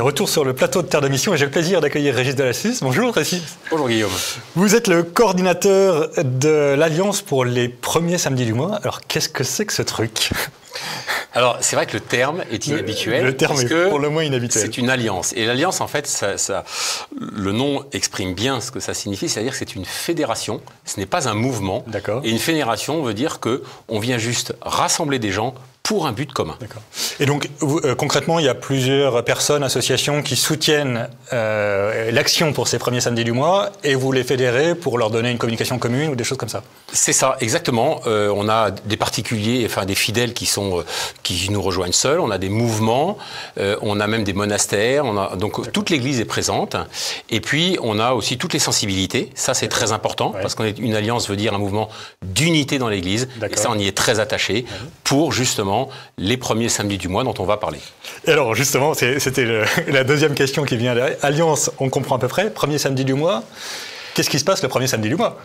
bienvenue. Retour sur le plateau de Terre de Mission et j'ai le plaisir d'accueillir Régis Delassus. Bonjour Régis. Bonjour Guillaume. Vous êtes le coordinateur de l'Alliance pour les premiers samedis du mois. Alors qu'est-ce que c'est que ce truc ? Alors c'est vrai que le terme est inhabituel. Le terme est pour le moins inhabituel. C'est une alliance. Et l'alliance en fait, le nom exprime bien ce que ça signifie, c'est-à-dire que c'est une fédération, ce n'est pas un mouvement. D'accord. Et une fédération veut dire qu'on vient juste rassembler des gens pour un but commun. D'accord. Et donc, concrètement, il y a plusieurs personnes, associations qui soutiennent l'action pour ces premiers samedis du mois et vous les fédérez pour leur donner une communication commune ou des choses comme ça. C'est ça, exactement. On a des particuliers, enfin des fidèles qui nous rejoignent seuls, on a des mouvements, on a même des monastères, donc toute l'Église est présente. Et puis, on a aussi toutes les sensibilités. Ça, c'est très important parce qu'une alliance veut dire un mouvement d'unité dans l'Église. Et ça, on y est très attaché pour justement les premiers samedis du mois dont on va parler. Et alors justement, c'était la deuxième question qui vient derrière. Alliance, on comprend à peu près. Premier samedi du mois, qu'est-ce qui se passe le premier samedi du mois ?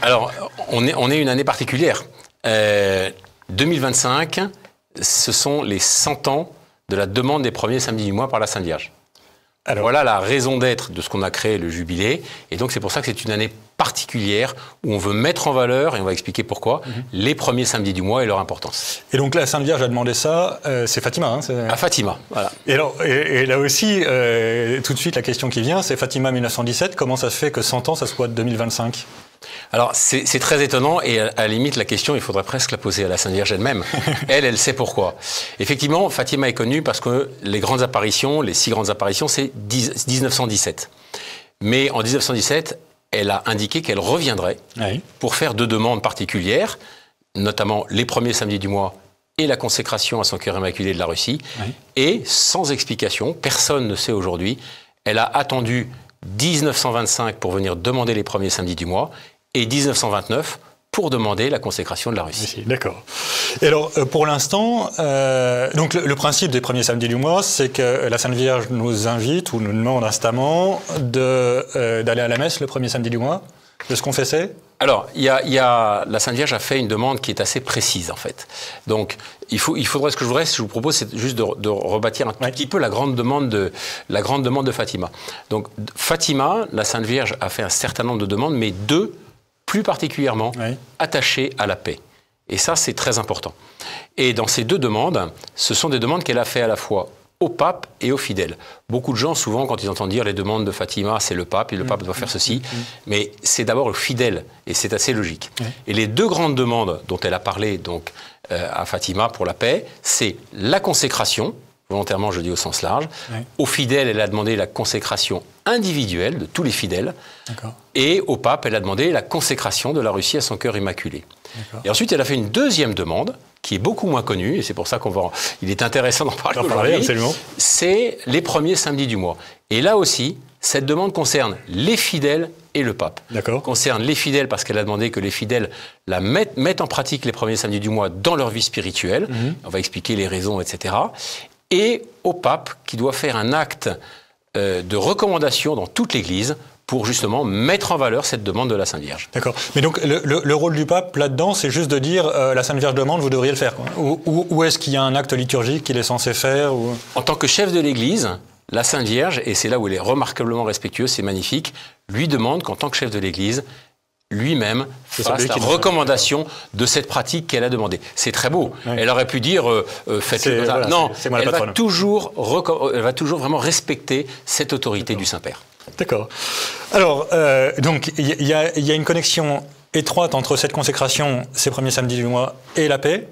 Alors, on est une année particulière. 2025, ce sont les 100 ans de la demande des premiers samedis du mois par la Sainte Vierge. Alors, voilà la raison d'être de ce qu'on a créé, le jubilé. Et donc, c'est pour ça que c'est une année particulière où on veut mettre en valeur, et on va expliquer pourquoi, les premiers samedis du mois et leur importance. Et donc, la Sainte Vierge a demandé ça, c'est Fatima. Hein, à Fatima, voilà. Et là aussi, tout de suite, la question qui vient, c'est Fatima 1917. Comment ça se fait que 100 ans, ça soit 2025 ? Alors, c'est très étonnant et à la limite, la question, il faudrait presque la poser à la Sainte Vierge elle-même. Elle sait pourquoi. Effectivement, Fatima est connue parce que les grandes apparitions, les 6 grandes apparitions, c'est 1917. Mais en 1917, elle a indiqué qu'elle reviendrait pour faire 2 demandes particulières, notamment les premiers samedis du mois et la consécration à son cœur immaculé de la Russie. Et sans explication, personne ne sait aujourd'hui, elle a attendu 1925 pour venir demander les premiers samedis du mois et 1929 pour demander la consécration de la Russie. D'accord. Et alors, pour l'instant, donc le principe des premiers samedis du mois, c'est que la Sainte Vierge nous invite ou nous demande instamment d'aller à la messe le premier samedi du mois, de se confesser. Alors, la Sainte Vierge a fait une demande qui est assez précise, en fait. Donc, il faudrait, ce que je vous propose, c'est juste de rebâtir un tout petit peu la grande demande de Fatima. Donc, Fatima, la Sainte Vierge, a fait un certain nombre de demandes, mais 2 plus particulièrement attachées à la paix. Et ça, c'est très important. Et dans ces 2 demandes, ce sont des demandes qu'elle a fait à la fois au pape et aux fidèles. Beaucoup de gens, souvent, quand ils entendent dire les demandes de Fatima, c'est le pape, et le pape doit faire ceci. Mais c'est d'abord le fidèle, et c'est assez logique. Et les 2 grandes demandes dont elle a parlé donc, à Fatima pour la paix, c'est la consécration, volontairement je dis au sens large. Aux fidèles, elle a demandé la consécration individuelle de tous les fidèles. Et au pape, elle a demandé la consécration de la Russie à son cœur immaculé. Et ensuite, elle a fait une deuxième demande, qui est beaucoup moins connue, et c'est pour ça il est intéressant d'en parler aujourd'hui, c'est les premiers samedis du mois. Et là aussi, cette demande concerne les fidèles et le pape. Concerne les fidèles parce qu'elle a demandé que les fidèles mettent en pratique les premiers samedis du mois dans leur vie spirituelle. On va expliquer les raisons, etc. Et au pape qui doit faire un acte de recommandation dans toute l'Église pour justement mettre en valeur cette demande de la Sainte Vierge. D'accord. Mais donc le rôle du pape là-dedans, c'est juste de dire la Sainte Vierge demande, vous devriez le faire, quoi. Ou est-ce qu'il y a un acte liturgique qu'il est censé faire En tant que chef de l'Église, la Sainte Vierge, et c'est là où elle est remarquablement respectueuse, c'est magnifique, lui demande qu'en tant que chef de l'Église, lui-même fasse la recommandation de cette pratique qu'elle a demandée. C'est très beau. Elle aurait pu dire faites-le comme ça. Non, elle va toujours vraiment respecter cette autorité du Saint-Père. D'accord. Alors, donc, il y a une connexion étroite entre cette consécration, ces premiers samedis du mois, et la paix.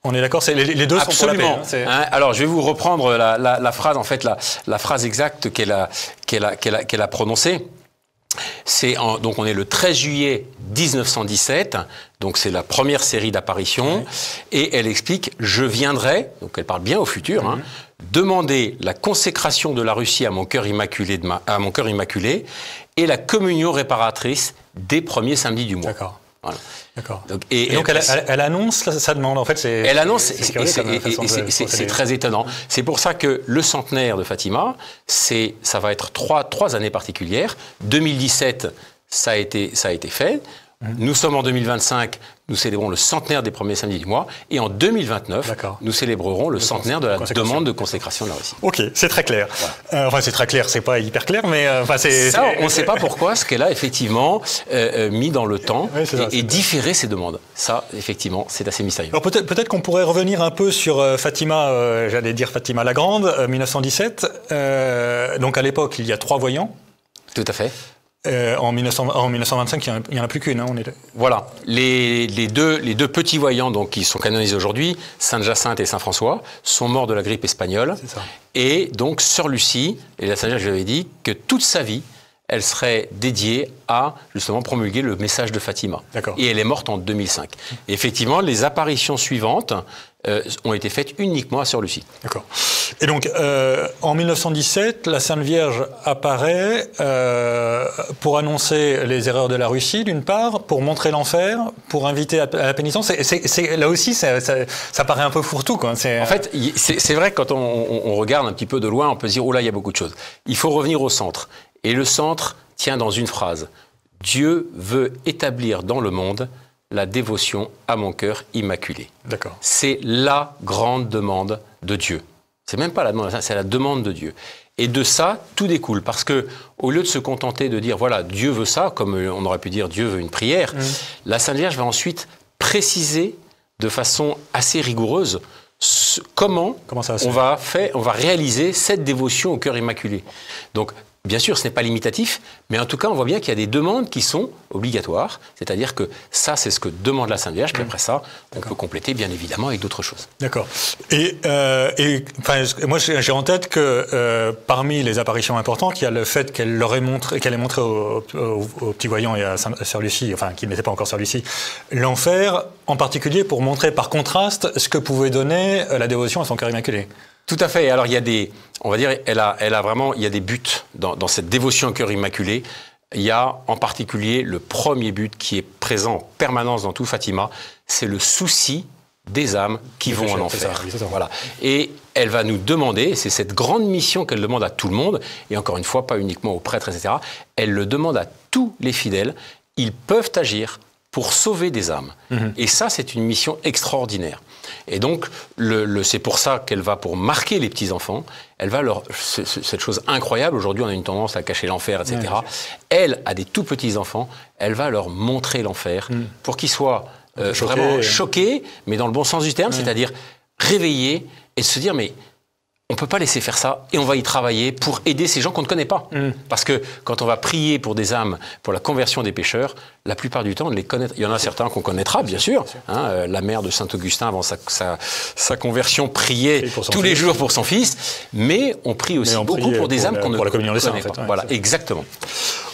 On est d'accord, les 2 sont pour la paix. Alors, je vais vous reprendre la phrase, en fait, la phrase exacte qu'elle a prononcée. Donc on est le 13 juillet 1917, donc c'est la première série d'apparitions, et elle explique « Je viendrai », donc elle parle bien au futur, demander la consécration de la Russie à mon cœur immaculé, et la communion réparatrice des premiers samedis du mois. D'accord. Voilà. Donc, elle annonce sa demande, en fait. Elle annonce, c'est très étonnant. C'est pour ça que le centenaire de Fatima, ça va être trois années particulières. 2017, ça a été fait. Nous sommes en 2025, nous célébrons le centenaire des premiers samedis du mois. Et en 2029, nous célébrerons le centenaire de la demande de consécration de la Russie. Ok, c'est très clair. Voilà. Enfin, c'est très clair, c'est pas hyper clair, mais... ça, on ne sait pas pourquoi, ce qu'elle a effectivement mis dans le temps et différé ses demandes. Ça, effectivement, c'est assez mystérieux. Alors peut-être qu'on pourrait revenir un peu sur Fatima, j'allais dire Fatima la Grande, 1917. Donc à l'époque, il y a 3 voyants. Tout à fait. En 1925, il n'y en a plus qu'une. Hein, Voilà. Les deux petits voyants donc, qui sont canonisés aujourd'hui, Sainte Jacinthe et Saint François, sont morts de la grippe espagnole. Ça. Et donc, Sœur Lucie, et la Sainte Vierge lui avait dit que toute sa vie, elle serait dédiée à, justement, promulguer le message de Fatima. Et elle est morte en 2005. Et effectivement, les apparitions suivantes ont été faites uniquement à Sœur Lucie. D'accord. Et donc, en 1917, la Sainte Vierge apparaît pour annoncer les erreurs de la Russie, d'une part, pour montrer l'enfer, pour inviter à la pénitence. Là aussi, ça paraît un peu fourre-tout, quoi. En fait, c'est vrai que quand on regarde un petit peu de loin, on peut se dire « Oh là, il y a beaucoup de choses ». Il faut revenir au centre. Et le centre tient dans une phrase. « Dieu veut établir dans le monde la dévotion à mon cœur immaculé ». C'est la grande demande de Dieu. C'est même pas la demande, c'est la demande de Dieu. Et de ça, tout découle. Parce que, au lieu de se contenter de dire, voilà, Dieu veut ça, comme on aurait pu dire Dieu veut une prière, la Sainte Vierge va ensuite préciser de façon assez rigoureuse comment on va réaliser cette dévotion au cœur immaculé. Donc, bien sûr, ce n'est pas limitatif, mais en tout cas, on voit bien qu'il y a des demandes qui sont obligatoires. C'est-à-dire que ça, c'est ce que demande la Sainte Vierge. Puis après ça, on peut compléter, bien évidemment, avec d'autres choses. D'accord. Et moi, j'ai en tête que parmi les apparitions importantes, il y a le fait qu'elle ait montré aux petits voyants et à Sœur Lucie, enfin, qui n'était pas encore Sœur Lucie, l'enfer, en particulier pour montrer par contraste ce que pouvait donner la dévotion à son cœur immaculé. Tout à fait. Alors, il y a des, on va dire, elle a vraiment, il y a des buts dans cette dévotion au cœur immaculé. Il y a en particulier le premier but qui est présent en permanence dans tout Fatima, c'est le souci des âmes qui vont en enfer. Voilà. Et elle va nous demander, c'est cette grande mission qu'elle demande à tout le monde, et encore une fois, pas uniquement aux prêtres, etc. Elle le demande à tous les fidèles. Ils peuvent agir pour sauver des âmes. Et ça, c'est une mission extraordinaire. Et donc, c'est pour ça qu'elle va, pour marquer les petits-enfants, elle va cette chose incroyable, aujourd'hui on a une tendance à cacher l'enfer, etc. Elle, à des tout petits-enfants, elle va leur montrer l'enfer pour qu'ils soient vraiment choqués, mais dans le bon sens du terme, c'est-à-dire réveillés et se dire, mais on ne peut pas laisser faire ça et on va y travailler pour aider ces gens qu'on ne connaît pas. Parce que quand on va prier pour des âmes, pour la conversion des pécheurs, la plupart du temps, on les connaît. Il y en a certains qu'on connaîtra, bien sûr. Hein, la mère de Saint-Augustin, avant sa conversion, priait tous les jours pour son fils. Mais on prie aussi beaucoup pour des âmes qu'on ne connaît pas. Voilà, exactement.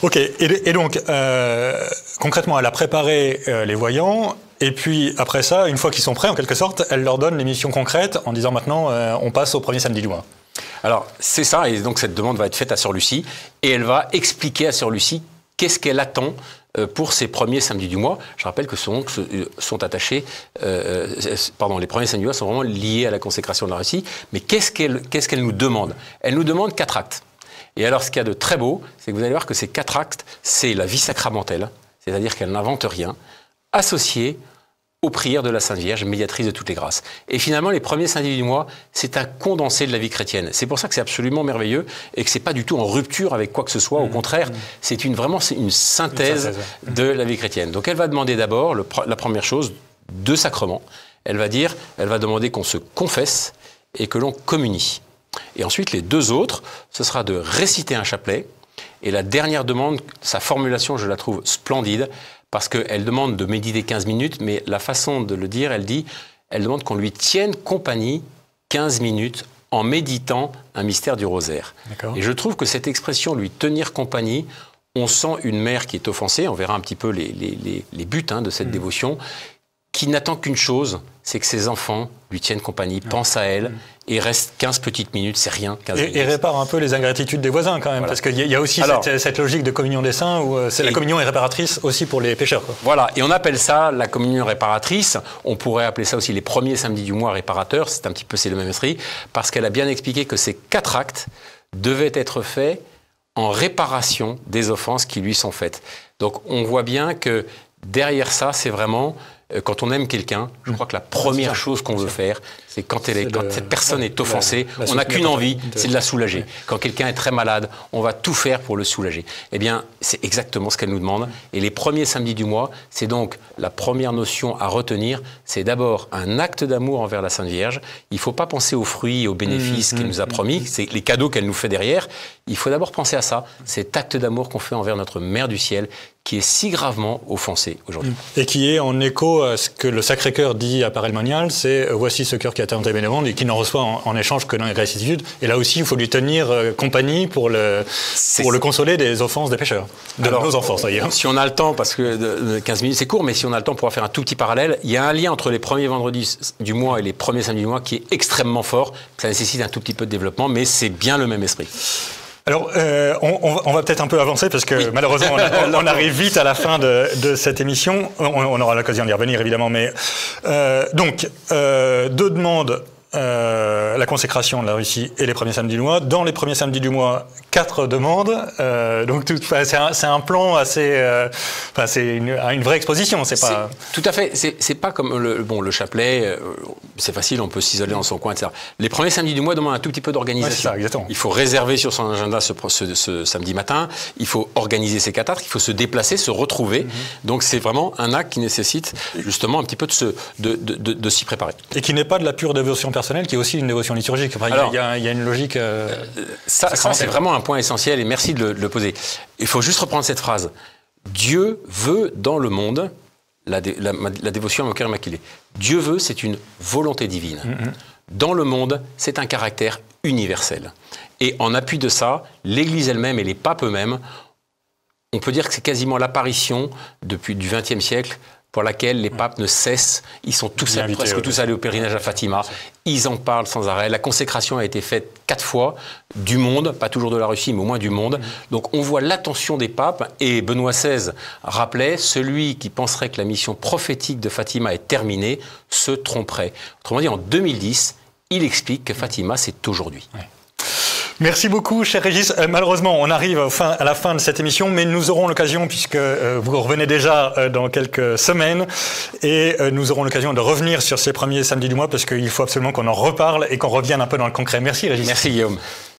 Ok, et donc, concrètement, elle a préparé les voyants. Et puis, après ça, une fois qu'ils sont prêts, en quelque sorte, elle leur donne les missions concrètes en disant maintenant, on passe au premier samedi du mois. Alors, c'est ça, et donc cette demande va être faite à Sœur Lucie, et elle va expliquer à Sœur Lucie qu'est-ce qu'elle attend pour ces premiers samedis du mois. Je rappelle que sont attachés, les premiers samedis du mois sont vraiment liés à la consécration de la Russie, mais qu'est-ce qu'elle nous demande? Elle nous demande 4 actes. Et alors, ce qu'il y a de très beau, c'est que vous allez voir que ces 4 actes, c'est la vie sacramentelle, c'est-à-dire qu'elle n'invente rien, associée aux prières de la Sainte Vierge, médiatrice de toutes les grâces. Et finalement, les premiers samedis du mois, c'est un condensé de la vie chrétienne. C'est pour ça que c'est absolument merveilleux et que c'est pas du tout en rupture avec quoi que ce soit. Au contraire, c'est vraiment une synthèse de la vie chrétienne. Donc elle va demander d'abord, la première chose, 2 sacrements. Elle va demander qu'on se confesse et que l'on communie. Et ensuite, les 2 autres, ce sera de réciter un chapelet. Et la dernière demande, sa formulation, je la trouve splendide, parce qu'elle demande de méditer 15 minutes, mais la façon de le dire, elle demande qu'on lui tienne compagnie 15 minutes en méditant un mystère du rosaire. Et je trouve que cette expression, lui tenir compagnie, on sent une mère qui est offensée, on verra un petit peu les buts de cette dévotion, qui n'attend qu'une chose, c'est que ses enfants lui tiennent compagnie, pensent à elle, et reste 15 petites minutes, c'est rien. 15 minutes. Et répare un peu les ingratitudes des voisins quand même, parce qu'il y a aussi cette logique de communion des saints, où la communion est réparatrice aussi pour les pécheurs. Quoi. Voilà, et on appelle ça la communion réparatrice, on pourrait appeler ça aussi les premiers samedis du mois réparateurs, c'est le même esprit, parce qu'elle a bien expliqué que ces 4 actes devaient être faits en réparation des offenses qui lui sont faites. Donc on voit bien que Derrière ça, c'est vraiment, quand on aime quelqu'un, je crois que la première chose qu'on veut faire, c'est quand cette personne est offensée, on n'a qu'une envie, c'est de la soulager. Oui. Quand quelqu'un est très malade, on va tout faire pour le soulager. Eh bien, c'est exactement ce qu'elle nous demande. Et les premiers samedis du mois, c'est donc la première notion à retenir, c'est d'abord un acte d'amour envers la Sainte Vierge. Il ne faut pas penser aux fruits et aux bénéfices qu'elle nous a promis, c'est les cadeaux qu'elle nous fait derrière. Il faut d'abord penser à ça, cet acte d'amour qu'on fait envers notre Mère du Ciel, qui est si gravement offensée aujourd'hui. Et qui est en écho à ce que le Sacré-Cœur dit à Père Elmonial, c'est « Voici ce cœur qui a tant aimé le monde et qui n'en reçoit en échange que dans la gratitude ». Et là aussi, il faut lui tenir compagnie pour le consoler des offenses des pécheurs, nos offenses d'ailleurs. Si on a le temps, parce que 15 minutes c'est court, mais si on a le temps, on pourra faire un tout petit parallèle. Il y a un lien entre les premiers vendredis du mois et les premiers samedis du mois qui est extrêmement fort. Ça nécessite un tout petit peu de développement, mais c'est bien le même esprit. Alors, on va peut-être un peu avancer parce que malheureusement, on arrive vite à la fin de cette émission. On aura l'occasion d'y revenir évidemment, mais donc deux demandes. La consécration de la Russie et les premiers samedis du mois. Dans les premiers samedis du mois, 4 demandes. Donc c'est un plan assez... c'est une vraie exposition. C'est pas... Tout à fait. C'est pas comme le chapelet. C'est facile, on peut s'isoler dans son coin, etc. Les premiers samedis du mois demandent un tout petit peu d'organisation. Ouais, exactement. Il faut réserver sur son agenda ce samedi matin. Il faut organiser ses catâtres. Il faut se déplacer, se retrouver. Donc c'est vraiment un acte qui nécessite justement un petit peu de s'y préparer. Et qui n'est pas de la pure dévotion personnelle, qui est aussi une dévotion liturgique. Enfin, il y a une logique... ça c'est vraiment un point essentiel et merci de le poser. Il faut juste reprendre cette phrase. Dieu veut dans le monde la dévotion au cœur immaculé. Dieu veut, c'est une volonté divine. Dans le monde, c'est un caractère universel. Et en appui de ça, l'Église elle-même et les papes eux-mêmes, on peut dire que c'est quasiment l'apparition du XXe siècle pour laquelle les papes ne cessent, ils sont presque tous allés au pèlerinage à Fatima, ils en parlent sans arrêt. La consécration a été faite 4 fois du monde, pas toujours de la Russie, mais au moins du monde. Donc on voit l'attention des papes, et Benoît XVI rappelait, celui qui penserait que la mission prophétique de Fatima est terminée se tromperait. Autrement dit, en 2010, il explique que Fatima, c'est aujourd'hui. Ouais. Merci beaucoup, cher Régis. Malheureusement, on arrive à la fin de cette émission, mais nous aurons l'occasion, puisque vous revenez déjà dans quelques semaines, et nous aurons l'occasion de revenir sur ces premiers samedis du mois, parce qu'il faut absolument qu'on en reparle et qu'on revienne un peu dans le concret. Merci, Régis. Merci, Guillaume.